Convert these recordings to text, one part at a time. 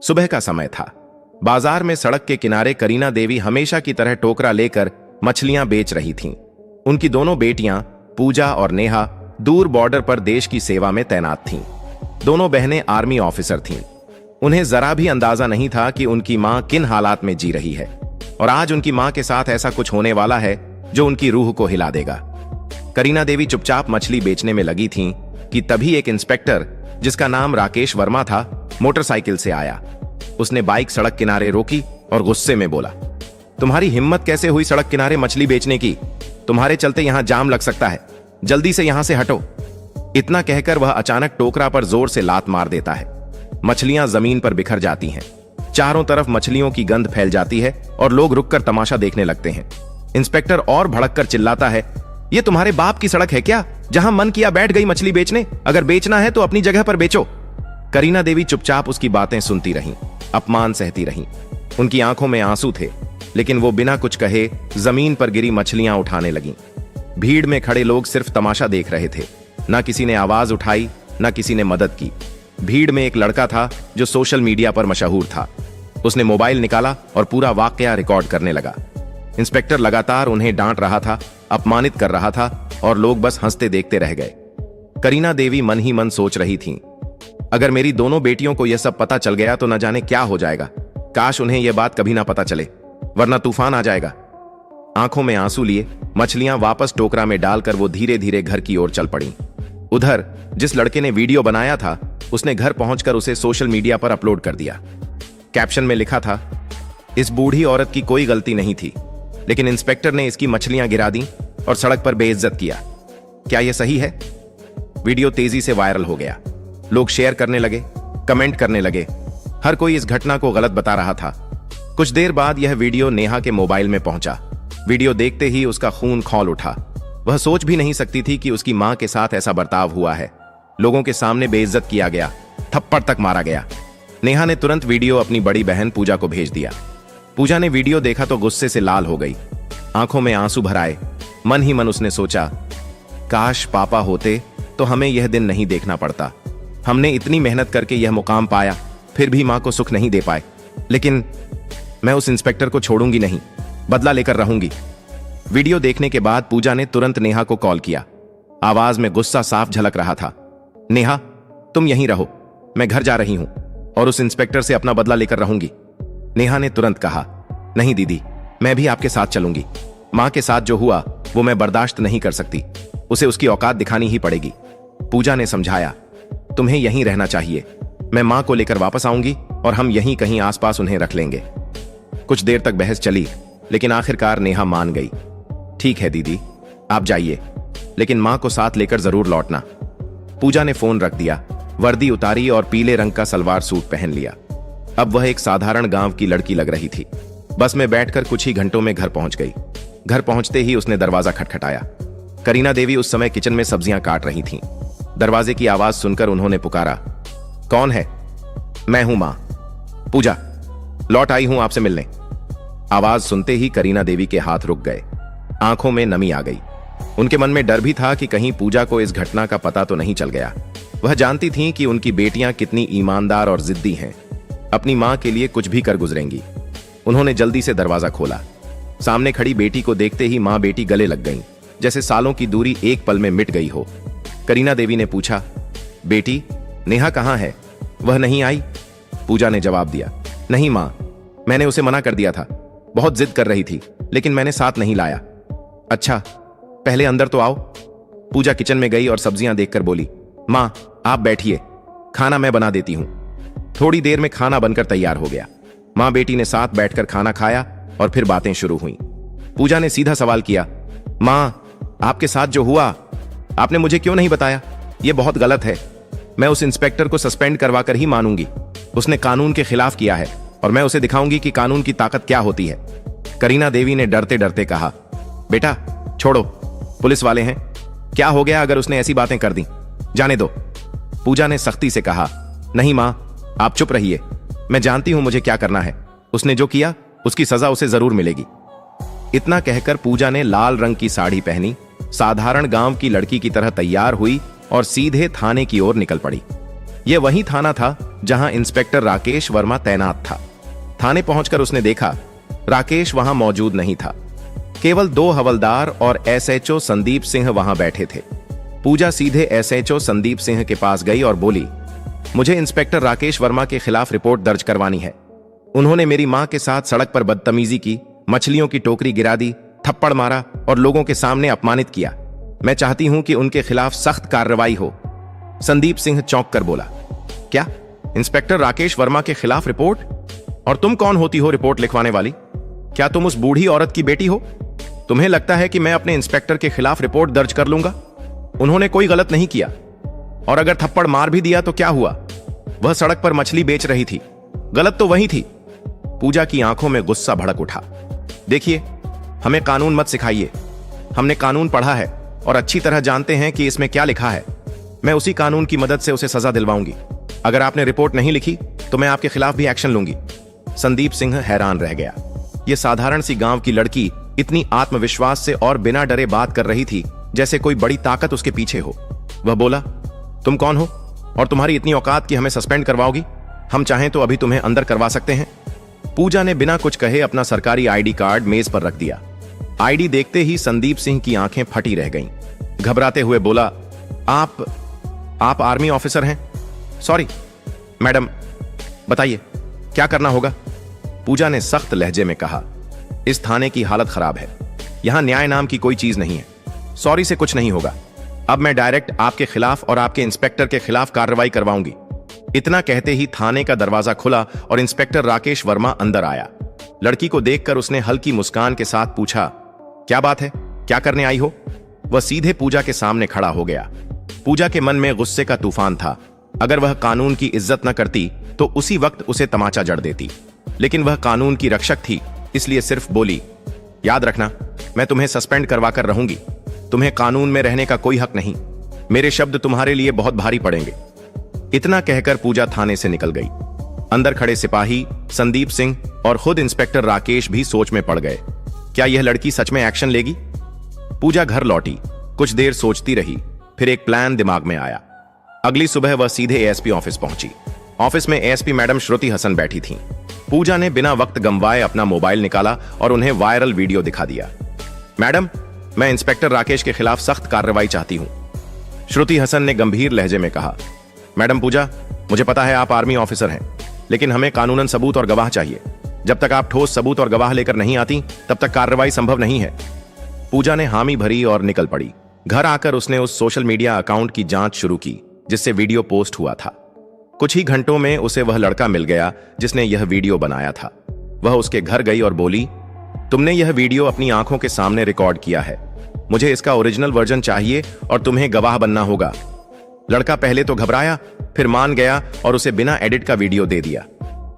सुबह का समय था। बाजार में सड़क के किनारे करीना देवी हमेशा की तरह टोकरा लेकर मछलियां बेच रही थीं। उनकी दोनों बेटियां पूजा और नेहा दूर बॉर्डर पर देश की सेवा में तैनात थीं। दोनों बहनें आर्मी ऑफिसर थीं। उन्हें जरा भी अंदाजा नहीं था कि उनकी मां किन हालात में जी रही है और आज उनकी मां के साथ ऐसा कुछ होने वाला है जो उनकी रूह को हिला देगा। करीना देवी चुपचाप मछली बेचने में लगी थीं कि तभी एक इंस्पेक्टर, जिसका नाम राकेश वर्मा था, मोटरसाइकिल से आया। उसने बाइक सड़क किनारे रोकी और गुस्से में बोला, तुम्हारी हिम्मत कैसे हुई सड़क किनारे मछली बेचने की? तुम्हारे चलते यहां जाम लग सकता है, जल्दी से यहां से हटो। इतना कहकर वह अचानक टोकरा पर जोर से लात मार देता है। मछलियां जमीन पर बिखर जाती हैं। चारों तरफ मछलियों की गंध फैल जाती है और लोग रुककर तमाशा देखने लगते हैं। इंस्पेक्टर और भड़ककर चिल्लाता है, ये तुम्हारे बाप की सड़क है क्या, जहां मन किया बैठ गई मछली बेचने? अगर बेचना है तो अपनी जगह पर बेचो। करीना देवी चुपचाप उसकी बातें सुनती रहीं, अपमान सहती रहीं। उनकी आंखों में आंसू थे, लेकिन वो बिना कुछ कहे जमीन पर गिरी मछलियां उठाने लगीं। भीड़ में खड़े लोग सिर्फ तमाशा देख रहे थे। ना किसी ने आवाज उठाई, ना किसी ने मदद की। भीड़ में एक लड़का था जो सोशल मीडिया पर मशहूर था। उसने मोबाइल निकाला और पूरा वाकया रिकॉर्ड करने लगा। इंस्पेक्टर लगातार उन्हें डांट रहा था, अपमानित कर रहा था और लोग बस हंसते देखते रह गए। करीना देवी मन ही मन सोच रही थीं, अगर मेरी दोनों बेटियों को यह सब पता चल गया तो न जाने क्या हो जाएगा। काश उन्हें यह बात कभी ना पता चले, वरना तूफान आ जाएगा। आंखों में आंसू लिए मछलियां वापस टोकरा में डालकर वो धीरे धीरे घर की ओर चल पड़ी। उधर जिस लड़के ने वीडियो बनाया था, उसने घर पहुंचकर उसे सोशल मीडिया पर अपलोड कर दिया। कैप्शन में लिखा था, इस बूढ़ी औरत की कोई गलती नहीं थी, लेकिन इंस्पेक्टर ने इसकी मछलियां गिरा दी और सड़क पर बेइज्जत किया। क्या यह सही है? वीडियो तेजी से वायरल हो गया। लोग शेयर करने लगे, कमेंट करने लगे। हर कोई इस घटना को गलत बता रहा था। कुछ देर बाद यह वीडियो नेहा के मोबाइल में पहुंचा। वीडियो देखते ही उसका खून खौल उठा। वह सोच भी नहीं सकती थी कि उसकी मां के साथ ऐसा बर्ताव हुआ है। लोगों के सामने बेइज्जत किया गया, थप्पड़ तक मारा गया। नेहा ने तुरंत वीडियो अपनी बड़ी बहन पूजा को भेज दिया। पूजा ने वीडियो देखा तो गुस्से से लाल हो गई, आंखों में आंसू भर आए। मन ही मन उसने सोचा, काश पापा होते तो हमें यह दिन नहीं देखना पड़ता। हमने इतनी मेहनत करके यह मुकाम पाया, फिर भी मां को सुख नहीं दे पाए। लेकिन मैं उस इंस्पेक्टर को छोड़ूंगी नहीं, बदला लेकर रहूंगी। वीडियो देखने के बाद पूजा ने तुरंत नेहा को कॉल किया। आवाज में गुस्सा साफ झलक रहा था। नेहा, तुम यहीं रहो, मैं घर जा रही हूं और उस इंस्पेक्टर से अपना बदला लेकर रहूंगी। नेहा ने तुरंत कहा, नहीं दीदी, मैं भी आपके साथ चलूंगी। मां के साथ जो हुआ वो मैं बर्दाश्त नहीं कर सकती, उसे उसकी औकात दिखानी ही पड़ेगी। पूजा ने समझाया, तुम्हें यहीं रहना चाहिए। मैं मां को लेकर वापस आऊंगी और हम यहीं कहीं आसपास उन्हें रख लेंगे। कुछ देर तक बहस चली, लेकिन आखिरकार नेहा मान गई। ठीक है दीदी, आप जाइए, लेकिन मां को साथ लेकर जरूर लौटना। पूजा ने फोन रख दिया, वर्दी उतारी और पीले रंग का सलवार सूट पहन लिया। अब वह एक साधारण गांव की लड़की लग रही थी। बस में बैठकर कुछ ही घंटों में घर पहुंच गई। घर पहुंचते ही उसने दरवाजा खटखटाया। करीना देवी उस समय किचन में सब्जियां काट रही थीं। दरवाजे की आवाज सुनकर उन्होंने पुकारा, कौन है? मैं हूं मां, पूजा, लौट आई हूं आपसे मिलने। आवाज सुनते ही करीना देवी के हाथ रुक गए, आंखों में नमी आ गई। उनके मन में डर भी था कि कहीं पूजा को इस घटना का पता तो नहीं चल गया। वह जानती थीं कि उनकी बेटियां कितनी ईमानदार और जिद्दी हैं, अपनी मां के लिए कुछ भी कर गुजरेंगी। उन्होंने जल्दी से दरवाजा खोला। सामने खड़ी बेटी को देखते ही मां बेटी गले लग गईं, जैसे सालों की दूरी एक पल में मिट गई हो। करीना देवी ने पूछा, बेटी, नेहा कहां है? वह नहीं आई? पूजा ने जवाब दिया, नहीं मां, मैंने उसे मना कर दिया था। बहुत जिद कर रही थी, लेकिन मैंने साथ नहीं लाया। अच्छा, पहले अंदर तो आओ। पूजा किचन में गई और सब्जियां देखकर बोली, मां, आप बैठिए, खाना मैं बना देती हूं। थोड़ी देर में खाना बनकर तैयार हो गया। मां बेटी ने साथ बैठकर खाना खाया और फिर बातें शुरू हुई। पूजा ने सीधा सवाल किया, मां, आपके साथ जो हुआ, आपने मुझे क्यों नहीं बताया? यह बहुत गलत है। मैं उस इंस्पेक्टर को सस्पेंड करवा कर ही मानूंगी। उसने कानून के खिलाफ किया है और मैं उसे दिखाऊंगी कि कानून की ताकत क्या होती है। करीना देवी ने डरते डरते कहा, बेटा छोड़ो, पुलिस वाले हैं, क्या हो गया अगर उसने ऐसी बातें कर दी? जाने दो। पूजा ने सख्ती से कहा, नहीं मां, आप चुप रहिए, मैं जानती हूं मुझे क्या करना है। उसने जो किया उसकी सजा उसे जरूर मिलेगी। इतना कहकर पूजा ने लाल रंग की साड़ी पहनी, साधारण गांव की लड़की की तरह तैयार हुई और सीधे थाने की ओर निकल पड़ी। यह वही थाना था जहां इंस्पेक्टर राकेश वर्मा तैनात था। थाने पहुंचकर उसने देखा राकेश वहां मौजूद नहीं था। केवल 2 हवलदार और एसएचओ संदीप सिंह वहां बैठे थे। पूजा सीधे एसएचओ संदीप सिंह के पास गई और बोली, मुझे इंस्पेक्टर राकेश वर्मा के खिलाफ रिपोर्ट दर्ज करवानी है। उन्होंने मेरी मां के साथ सड़क पर बदतमीजी की, मछलियों की टोकरी गिरा दी, थप्पड़ मारा और लोगों के सामने अपमानित किया। मैं चाहती हूं कि उनके खिलाफ सख्त कार्रवाई हो। संदीप सिंह चौंक कर बोला, क्या इंस्पेक्टर राकेश वर्मा के खिलाफ रिपोर्ट? और तुम कौन होती हो रिपोर्ट लिखवाने वाली? क्या तुम उस बूढ़ी औरत की बेटी हो? तुम्हें लगता है कि मैं अपने इंस्पेक्टर के खिलाफ रिपोर्ट दर्ज कर लूंगा? उन्होंने कोई गलत नहीं किया, और अगर थप्पड़ मार भी दिया तो क्या हुआ? वह सड़क पर मछली बेच रही थी, गलत तो वही थी। पूजा की आंखों में गुस्सा भड़क उठा। देखिए, हमें कानून मत सिखाइए। हमने कानून पढ़ा है और अच्छी तरह जानते हैं कि इसमें क्या लिखा है। मैं उसी कानून की मदद से उसे सजा दिलवाऊंगी। अगर आपने रिपोर्ट नहीं लिखी तो मैं आपके खिलाफ भी एक्शन लूंगी। संदीप सिंह हैरान रह गया। यह साधारण सी गांव की लड़की इतनी आत्मविश्वास से और बिना डरे बात कर रही थी जैसे कोई बड़ी ताकत उसके पीछे हो। वह बोला, तुम कौन हो और तुम्हारी इतनी औकात कि हमें सस्पेंड करवाओगी? हम चाहें तो अभी तुम्हें अंदर करवा सकते हैं। पूजा ने बिना कुछ कहे अपना सरकारी आईडी कार्ड मेज पर रख दिया। आईडी देखते ही संदीप सिंह की आंखें फटी रह गईं। घबराते हुए बोला, आप आर्मी ऑफिसर हैं? सॉरी मैडम, बताइए क्या करना होगा? पूजा ने सख्त लहजे में कहा, इस थाने की हालत खराब है। यहां न्याय नाम की कोई चीज नहीं है। सॉरी से कुछ नहीं होगा। अब मैं डायरेक्ट आपके खिलाफ और आपके इंस्पेक्टर के खिलाफ कार्रवाई करवाऊंगी। इतना कहते ही थाने का दरवाजा खुला और इंस्पेक्टर राकेश वर्मा अंदर आया। लड़की को देखकर उसने हल्की मुस्कान के साथ पूछा, क्या बात है, क्या करने आई हो? वह सीधे पूजा के सामने खड़ा हो गया। पूजा के मन में गुस्से का तूफान था। अगर वह कानून की इज्जत न करती तो उसी वक्त उसे तमाचा जड़ देती, लेकिन वह कानून की रक्षक थी, इसलिए सिर्फ बोली, याद रखना, मैं तुम्हें सस्पेंड करवा कर रहूंगी। तुम्हें कानून में रहने का कोई हक नहीं। मेरे शब्द तुम्हारे लिए बहुत भारी पड़ेंगे। इतना कहकर पूजा थाने से निकल गई। अंदर खड़े सिपाही संदीप सिंह और खुद इंस्पेक्टर राकेश भी सोच में पड़ गए। क्या यह लड़की सच में एक्शन लेगी? पूजा घर लौटी, कुछ देर सोचती रही, फिर एक प्लान दिमाग में आया। अगली सुबह वह सीधे एएसपी ऑफिस पहुंची। ऑफिस में एएसपी मैडम श्रुति हसन बैठी थीं। पूजा ने बिना वक्त गंवाए अपना मोबाइल निकाला और उन्हें वायरल वीडियो दिखा दिया। मैडम, मैं इंस्पेक्टर राकेश के खिलाफ सख्त कार्रवाई चाहती हूं, श्रुति हसन ने गंभीर लहजे में कहा। मैडम पूजा, मुझे पता है आप आर्मी ऑफिसर हैं, लेकिन हमें कानूनन सबूत और गवाह चाहिए। जब तक आप ठोस सबूत और गवाह लेकर नहीं आती तब तक कार्रवाई संभव नहीं है। पूजा ने हामी भरी और निकल पड़ी। घर आकर उसने उस सोशल मीडिया अकाउंट की जांच शुरू की जिससे वीडियो पोस्ट हुआ था। कुछ ही घंटों में उसे वह लड़का मिल गया जिसने यह वीडियो बनाया था। वह उसके घर गई और बोली, तुमने यह वीडियो अपनी आंखों के सामने रिकॉर्ड किया है। मुझे इसका ओरिजिनल वर्जन चाहिए और तुम्हें गवाह बनना होगा। लड़का पहले तो घबराया, फिर मान गया और उसे बिना एडिट का वीडियो दे दिया।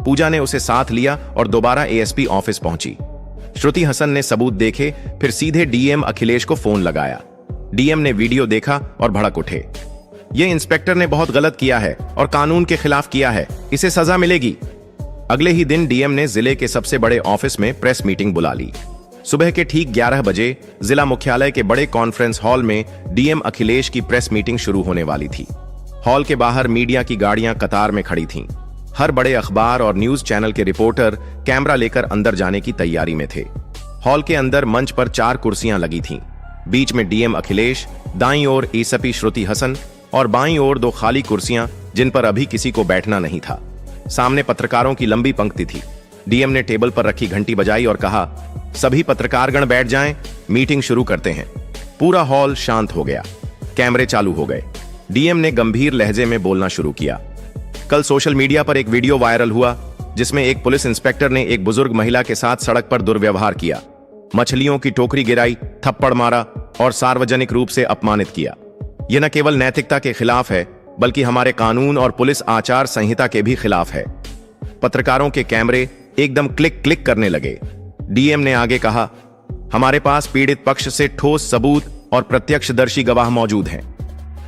पूजा ने उसे साथ लिया और दोबारा एएसपी ऑफिस पहुंची। श्रुति हसन ने सबूत देखे, फिर सीधे डीएम अखिलेश को फोन लगाया। डीएम ने वीडियो देखा और भड़क उठे। यह इंस्पेक्टर ने बहुत गलत किया है और कानून के खिलाफ किया है, इसे सजा मिलेगी। अगले ही दिन डीएम ने जिले के सबसे बड़े ऑफिस में प्रेस मीटिंग बुला ली। सुबह के ठीक 11 बजे जिला मुख्यालय के बड़े कॉन्फ्रेंस हॉल में डीएम अखिलेश की प्रेस मीटिंग शुरू होने वाली थी। हॉल के बाहर मीडिया की गाड़ियां कतार में खड़ी थीं। हर बड़े अखबार और न्यूज चैनल के रिपोर्टर कैमरा लेकर अंदर जाने की तैयारी में थे। हॉल के अंदर मंच पर 4 कुर्सियां लगी थीं। बीच में डीएम अखिलेश, दाईं ओर एएसपी श्रुति हसन और बाईं ओर 2 खाली कुर्सियां जिन पर अभी किसी को बैठना नहीं था। सामने पत्रकारों की लंबी पंक्ति थी। डीएम ने टेबल पर रखी घंटी बजाई और कहा, सभी पत्रकारगण बैठ जाएं, मीटिंग शुरू करते हैं। पूरा हॉल शांत हो गया। कैमरे चालू हो गए। डीएम ने गंभीर लहजे में बोलना शुरू किया। कल सोशल मीडिया पर एक वीडियो वायरल हुआ जिसमें एक पुलिस इंस्पेक्टर ने एक बुजुर्ग महिला के साथ सड़क पर दुर्व्यवहार किया, मछलियों की टोकरी गिराई, थप्पड़ मारा और सार्वजनिक रूप से अपमानित किया। यह न केवल नैतिकता के खिलाफ है बल्कि हमारे कानून और पुलिस आचार संहिता के भी खिलाफ है। पत्रकारों के कैमरे एकदम क्लिक क्लिक करने लगे। डीएम ने आगे कहा, हमारे पास पीड़ित पक्ष से ठोस सबूत और प्रत्यक्षदर्शी गवाह मौजूद हैं।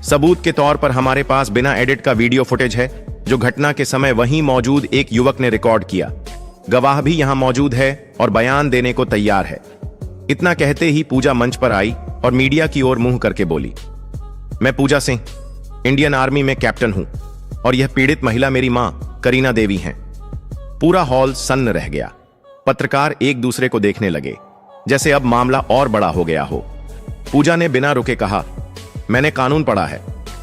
सबूत के तौर पर हमारे पास बिना एडिट का वीडियो फुटेज है जो घटना के समय वहीं मौजूद एक युवक ने रिकॉर्ड किया। गवाह भी यहां मौजूद है और बयान देने को तैयार है। इतना कहते ही पूजा मंच पर आई और मीडिया की ओर मुंह करके बोली, मैं पूजा सिंह इंडियन आर्मी में कैप्टन हूं और यह पीड़ित महिला मेरी मां करीना देवी हैं। पूरा हॉल सन्न रह गया। पत्रकार एक दूसरे को देखने लगे, जैसे अब मामला और बड़ा हो गया हो। पूजा ने बिना रुके कहा, मैंने कानून पढ़ा है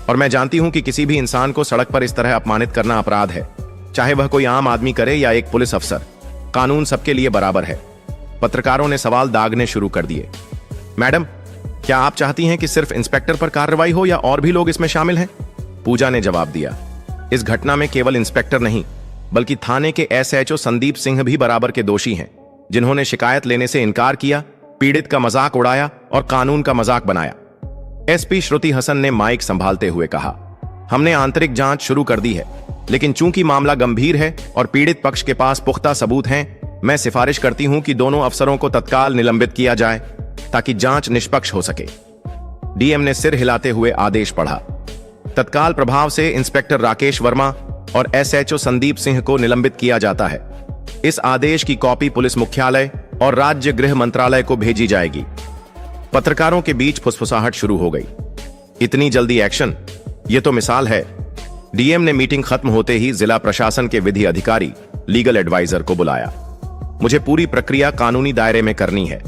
और मैं जानती हूं कि किसी भी इंसान को सड़क पर इस तरह अपमानित करना अपराध है, चाहे वह कोई आम आदमी करे या एक पुलिस अफसर। कानून सबके लिए बराबर है। पत्रकारों ने सवाल दागने शुरू कर दिए। मैडम, क्या आप चाहती हैं कि सिर्फ इंस्पेक्टर पर कार्रवाई हो या और भी लोग इसमें शामिल हैं? पूजा ने जवाब दिया, इस घटना में केवल इंस्पेक्टर नहीं बल्कि थाने के एसएचओ संदीप सिंह भी बराबर के दोषी हैं, जिन्होंने शिकायत लेने से इनकार किया, पीड़ित का मजाक उड़ाया और कानून का मजाक बनाया। एसपी श्रुति हसन ने माइक संभालते हुए कहा, हमने आंतरिक जांच शुरू कर दी है, लेकिन चूंकि मामला गंभीर है और पीड़ित पक्ष के पास पुख्ता सबूत हैं, मैं सिफारिश करती हूं कि दोनों अफसरों को तत्काल निलंबित किया जाए ताकि जांच निष्पक्ष हो सके। डीएम ने सिर हिलाते हुए आदेश पढ़ा। तत्काल प्रभाव से इंस्पेक्टर राकेश वर्मा और एसएचओ संदीप सिंह को निलंबित किया जाता है। इस आदेश की कॉपी पुलिस मुख्यालय और राज्य गृह मंत्रालय को भेजी जाएगी। पत्रकारों के बीच फुसफुसाहट शुरू हो गई। इतनी जल्दी एक्शन? यह तो मिसाल है। डीएम ने मीटिंग खत्म होते ही जिला प्रशासन के विधि अधिकारी लीगल एडवाइजर को बुलाया। मुझे पूरी प्रक्रिया कानूनी दायरे में करनी है।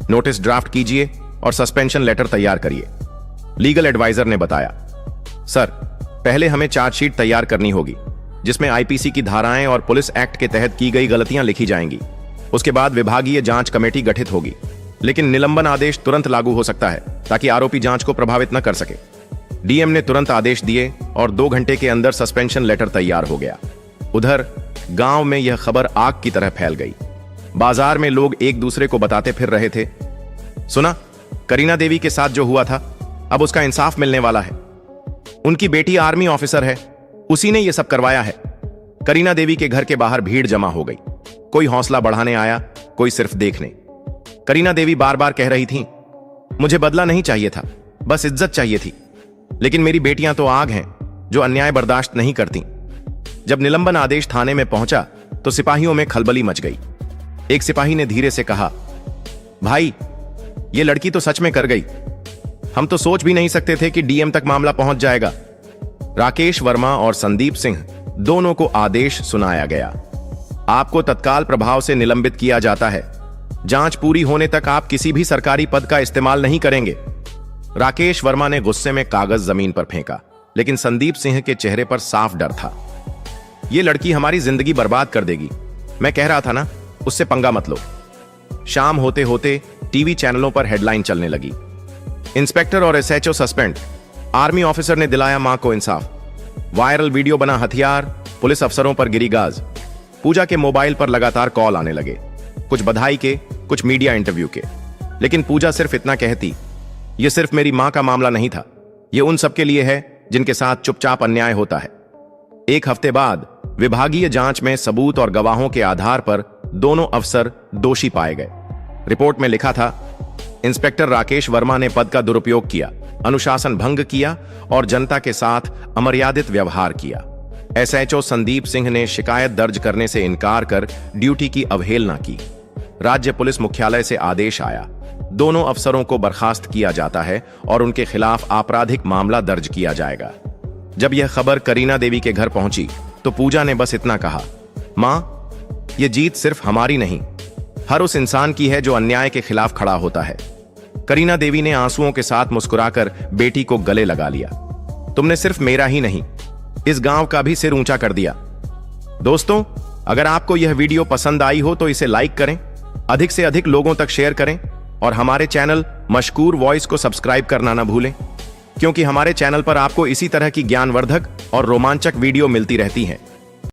नोटिस ड्राफ्ट कीजिए और सस्पेंशन लेटर तैयार करिए। लीगल एडवाइजर ने बताया, सर, पहले हमें चार्जशीट तैयार करनी होगी जिसमें आईपीसी की धाराएं और पुलिस एक्ट के तहत की गई गलतियां लिखी जाएंगी। उसके बाद विभागीय जांच कमेटी गठित होगी, लेकिन निलंबन आदेश तुरंत लागू हो सकता है ताकि आरोपी जांच को प्रभावित न कर सके। डीएम ने तुरंत आदेश दिए और 2 घंटे के अंदर सस्पेंशन लेटर तैयार हो गया। उधर गांव में यह खबर आग की तरह फैल गई। बाजार में लोग एक दूसरे को बताते फिर रहे थे, सुना, करीना देवी के साथ जो हुआ था अब उसका इंसाफ मिलने वाला है। उनकी बेटी आर्मी ऑफिसर है, उसी ने यह सब करवाया है। करीना देवी के घर के बाहर भीड़ जमा हो गई। कोई हौसला बढ़ाने आया, कोई सिर्फ देखने। करीना देवी बार बार कह रही थी, मुझे बदला नहीं चाहिए था, बस इज्जत चाहिए थी, लेकिन मेरी बेटियां तो आग हैं जो अन्याय बर्दाश्त नहीं करती। जब निलंबन आदेश थाने में पहुंचा तो सिपाहियों में खलबली मच गई। एक सिपाही ने धीरे से कहा, भाई, ये लड़की तो सच में कर गई। हम तो सोच भी नहीं सकते थे कि डीएम तक मामला पहुंच जाएगा। राकेश वर्मा और संदीप सिंह दोनों को आदेश सुनाया गया। आपको तत्काल प्रभाव से निलंबित किया जाता है। जांच पूरी होने तक आप किसी भी सरकारी पद का इस्तेमाल नहीं करेंगे। राकेश वर्मा ने गुस्से में कागज जमीन पर फेंका, लेकिन संदीप सिंह के चेहरे पर साफ डर था। यह लड़की हमारी जिंदगी बर्बाद कर देगी। मैं कह रहा था ना, उससे पंगा मत लो। शाम होते होते टीवी चैनलों पर हेडलाइन चलने लगी, इंस्पेक्टर और एसएचओ सस्पेंड, आर्मी ऑफिसर ने दिलाया मां को इंसाफ, वायरल वीडियो बना हथियार, पुलिस अफसरों पर गिरी गाज। पूजा के मोबाइल पर लगातार कॉल आने लगे, कुछ बधाई के, कुछ मीडिया इंटरव्यू के। लेकिन पूजा सिर्फ इतना कहती, यह सिर्फ मेरी मां का मामला नहीं था, यह उन सबके लिए है जिनके साथ चुपचाप अन्याय होता है। 1 हफ्ते बाद विभागीय जांच में सबूत और गवाहों के आधार पर दोनों अफसर दोषी पाए गए। रिपोर्ट में लिखा था, इंस्पेक्टर राकेश वर्मा ने पद का दुरुपयोग किया, अनुशासन भंग किया और जनता के साथ अमर्यादित व्यवहार किया। एसएचओ संदीप सिंह ने शिकायत दर्ज करने से इनकार कर ड्यूटी की अवहेलना की। राज्य पुलिस मुख्यालय से आदेश आया, दोनों अफसरों को बर्खास्त किया जाता है और उनके खिलाफ आपराधिक मामला दर्ज किया जाएगा। जब यह खबर करीना देवी के घर पहुंची तो पूजा ने बस इतना कहा, मां, यह जीत सिर्फ हमारी नहीं, हर उस इंसान की है जो अन्याय के खिलाफ खड़ा होता है। करीना देवी ने आंसुओं के साथ मुस्कुराकर बेटी को गले लगा लिया। तुमने सिर्फ मेरा ही नहीं, इस गांव का भी सिर ऊंचा कर दिया। दोस्तों, अगर आपको यह वीडियो पसंद आई हो तो इसे लाइक करें, अधिक से अधिक लोगों तक शेयर करें और हमारे चैनल मशकूर वॉइस को सब्सक्राइब करना ना भूलें, क्योंकि हमारे चैनल पर आपको इसी तरह की ज्ञानवर्धक और रोमांचक वीडियो मिलती रहती हैं।